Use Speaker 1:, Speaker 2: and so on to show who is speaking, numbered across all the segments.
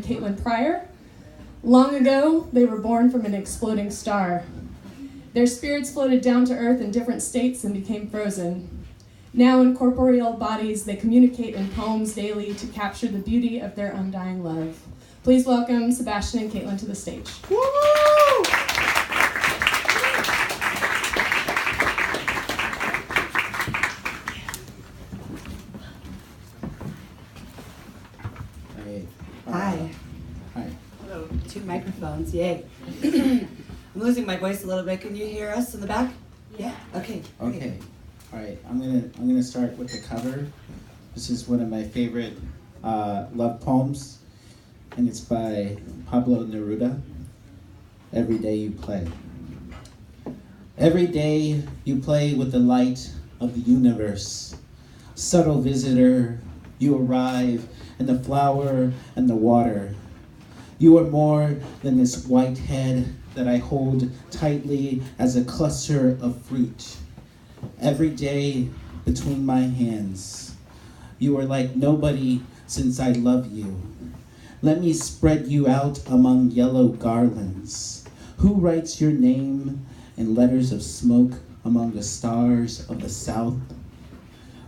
Speaker 1: Caitlin Pryor. Long ago, they were born from an exploding star. Their spirits floated down to earth in different states and became frozen. Now in corporeal bodies, they communicate in poems daily to capture the beauty of their undying love. Please welcome Sebastian and Caitlin to the stage.
Speaker 2: Woo!
Speaker 3: Hi.
Speaker 2: Hi.
Speaker 3: Hello. 2 microphones, yay. I'm losing my voice a little bit. Can you hear us in the back? Yeah. Okay.
Speaker 2: Okay. All right. I'm gonna start with the cover. This is one of my favorite love poems, and it's by Pablo Neruda. Every day you play. Every day you play with the light of the universe. Subtle visitor, you arrive in the flower and the water. You are more than this white head that I hold tightly as a cluster of fruit. Every day between my hands, you are like nobody since I love you. Let me spread you out among yellow garlands. Who writes your name in letters of smoke among the stars of the south?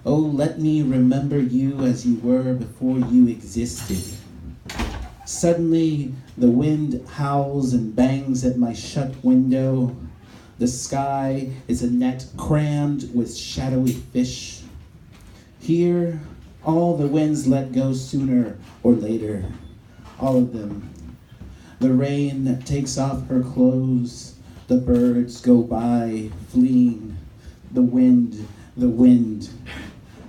Speaker 2: Oh, let me remember you as you were before you existed. Suddenly, the wind howls and bangs at my shut window. The sky is a net crammed with shadowy fish. Here, all the winds let go sooner or later. All of them. The rain takes off her clothes. The birds go by, fleeing. The wind.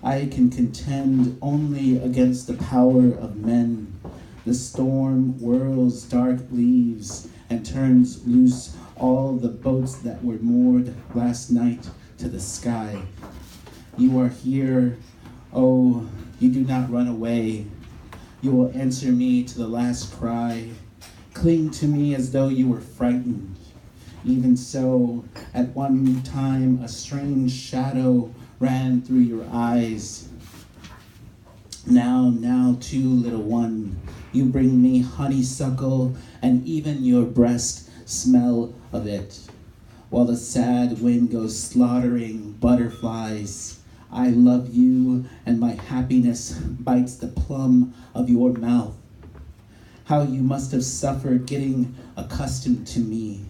Speaker 2: I can contend only against the power of men. The storm whirls dark leaves and turns loose all the boats that were moored last night to the sky. You are here. Oh, you do not run away. You will answer me to the last cry. Cling to me as though you were frightened. Even so, at one time, a strange shadow ran through your eyes. Now, too, little one, you bring me honeysuckle, and even your breast smell of it. While the sad wind goes slaughtering butterflies, I love you, and my happiness bites the plum of your mouth. How you must have suffered getting accustomed to me.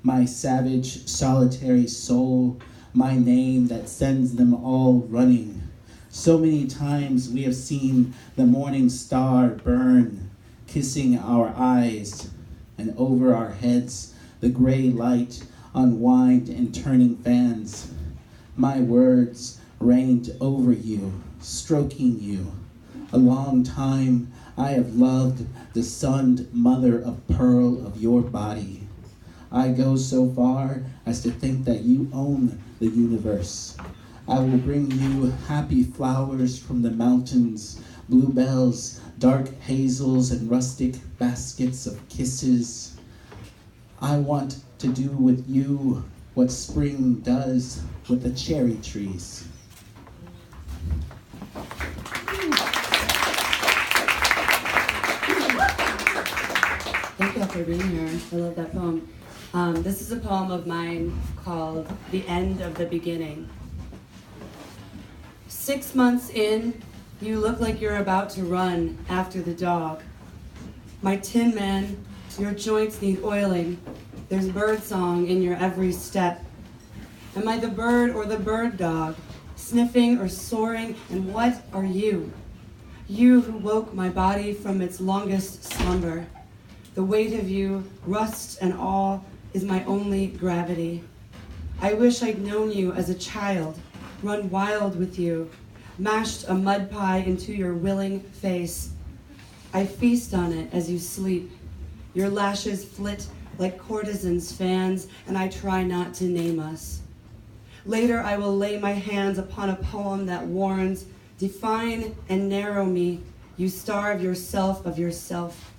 Speaker 2: My savage, solitary soul, my name that sends them all running. So many times we have seen the morning star burn, kissing our eyes, and over our heads the gray light unwind in turning fans. My words rained over you, stroking you. A long time I have loved the sunned mother of pearl of your body. I go so far as to think that you own the universe. I will bring you happy flowers from the mountains, bluebells, dark hazels, and rustic baskets of kisses. I want to do with you what spring does with the cherry trees.
Speaker 3: Thank you all for being here. I love that poem. This is a poem of mine called The End of the Beginning. 6 months in, you look like you're about to run after the dog. My Tin Man, your joints need oiling. There's birdsong in your every step. Am I the bird or the bird dog, sniffing or soaring? And what are you? You who woke my body from its longest slumber. The weight of you, rust and all, is my only gravity. I wish I'd known you as a child, run wild with you, mashed a mud pie into your willing face. I feast on it as you sleep. Your lashes flit like courtesans' fans, and I try not to name us. Later I will lay my hands upon a poem that warns, define and narrow me, you starve yourself of yourself.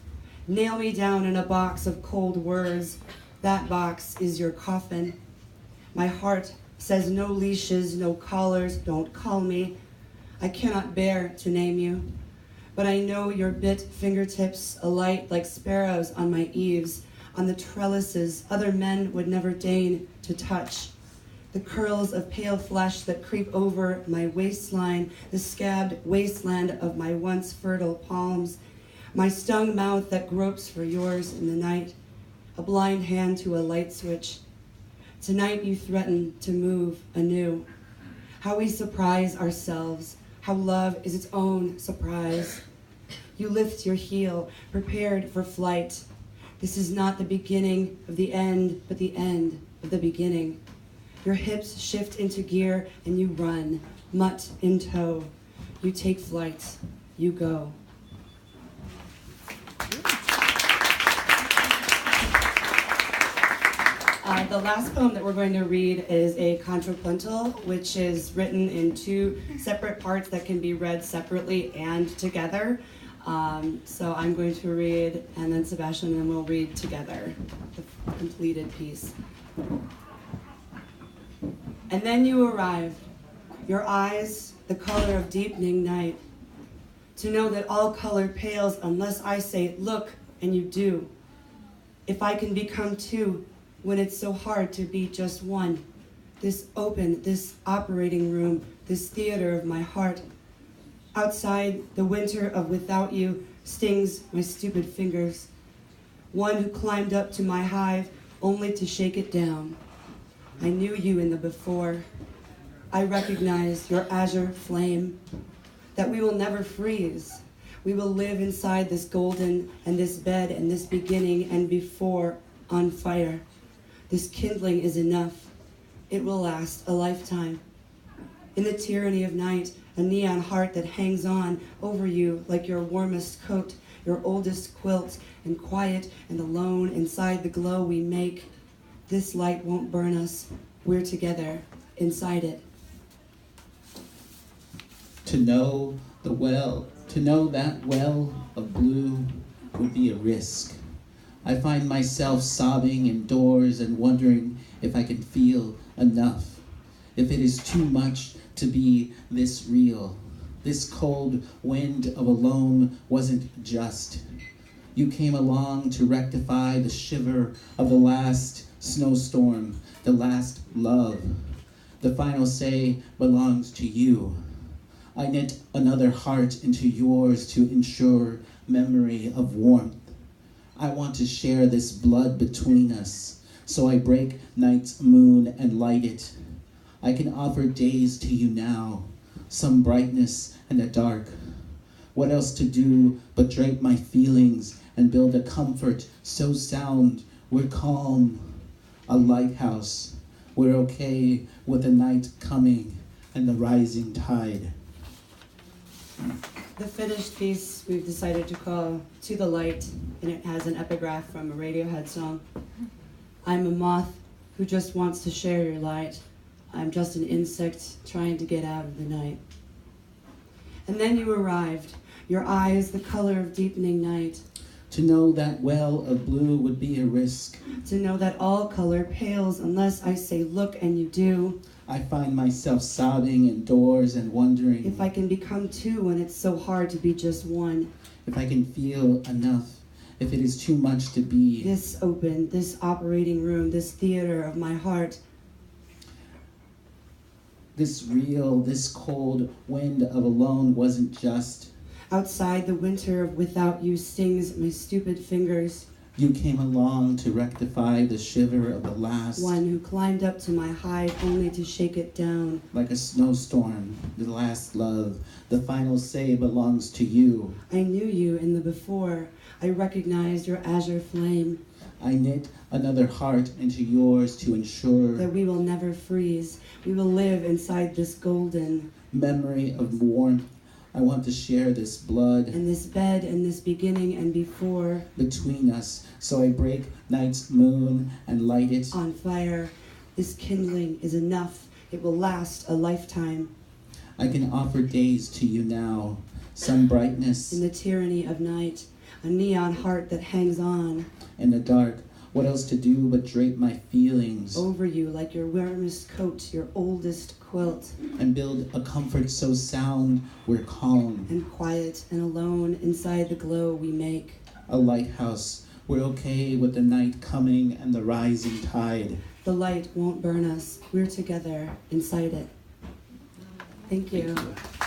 Speaker 3: Nail me down in a box of cold words. That box is your coffin. My heart says no leashes, no collars, don't call me. I cannot bear to name you. but I know your bit fingertips alight like sparrows on my eaves, on the trellises other men would never deign to touch. The curls of pale flesh that creep over my waistline, the scabbed wasteland of my once fertile palms, my stung mouth that gropes for yours in the night, a blind hand to a light switch. Tonight you threaten to move anew. How we surprise ourselves, how love is its own surprise. You lift your heel, prepared for flight. This is not the beginning of the end, but the end of the beginning. Your hips shift into gear and you run, mutt in tow. You take flight, you go. The last poem that we're going to read is a contrapuntal, which is written in two separate parts that can be read separately and together. So I'm going to read, and then Sebastian and we'll read together the completed piece. And then you arrived, your eyes the color of deepening night. To know that all color pales unless I say, look, and you do. If I can become two, when it's so hard to be just one. This open, this operating room, this theater of my heart. Outside, the winter of without you stings my stupid fingers. One who climbed up to my hive only to shake it down. I knew you in the before. I recognize your azure flame, that we will never freeze. We will live inside this golden and this bed and this beginning and before on fire. This kindling is enough. It will last a lifetime. In the tyranny of night, a neon heart that hangs on over you like your warmest coat, your oldest quilt, and quiet and alone inside the glow we make. This light won't burn us. We're together inside it.
Speaker 2: To know that well of blue would be a risk. I find myself sobbing indoors and wondering if I can feel enough, if it is too much to be this real. This cold wind of alone wasn't just. You came along to rectify the shiver of the last snowstorm, the last love. The final say belongs to you. I knit another heart into yours to ensure memory of warmth. I want to share this blood between us, so I break night's moon and light it. I can offer days to you now, some brightness and a dark. What else to do but drape my feelings and build a comfort so sound we're calm, a lighthouse. We're okay with the night coming and the rising tide.
Speaker 3: The finished piece we've decided to call To the Light, and it has an epigraph from a Radiohead song. I'm a moth who just wants to share your light. I'm just an insect trying to get out of the night. And then you arrived, your eyes the color of deepening night.
Speaker 2: To know that well of blue would be a risk.
Speaker 3: To know that all color pales unless I say look and you do.
Speaker 2: I find myself sobbing indoors and wondering
Speaker 3: if I can become two when it's so hard to be just one.
Speaker 2: If I can feel enough, if it is too much to be.
Speaker 3: This open, this operating room, this theater of my heart.
Speaker 2: This real, this cold wind of alone wasn't just.
Speaker 3: Outside, the winter of without you stings my stupid fingers.
Speaker 2: You came along to rectify the shiver of the last.
Speaker 3: One who climbed up to my hive only to shake it down.
Speaker 2: Like a snowstorm, the last love, the final say belongs to you.
Speaker 3: I knew you in the before. I recognized your azure flame.
Speaker 2: I knit another heart into yours to ensure
Speaker 3: that we will never freeze. We will live inside this golden
Speaker 2: memory of warmth. I want to share this blood
Speaker 3: and this bed and this beginning and before
Speaker 2: between us, so I break night's moon and light it
Speaker 3: on fire. This kindling is enough. It will last a lifetime.
Speaker 2: I can offer days to you now, some brightness
Speaker 3: in the tyranny of night, a neon heart that hangs on.
Speaker 2: In the dark, What else to do but drape my feelings
Speaker 3: over you like your warmest coat, your oldest quilt,
Speaker 2: and build a comfort so sound we're calm.
Speaker 3: and quiet and alone inside the glow we make.
Speaker 2: A lighthouse, we're okay with the night coming and the rising tide.
Speaker 3: The light won't burn us. We're together inside it. Thank you.
Speaker 2: Thank you.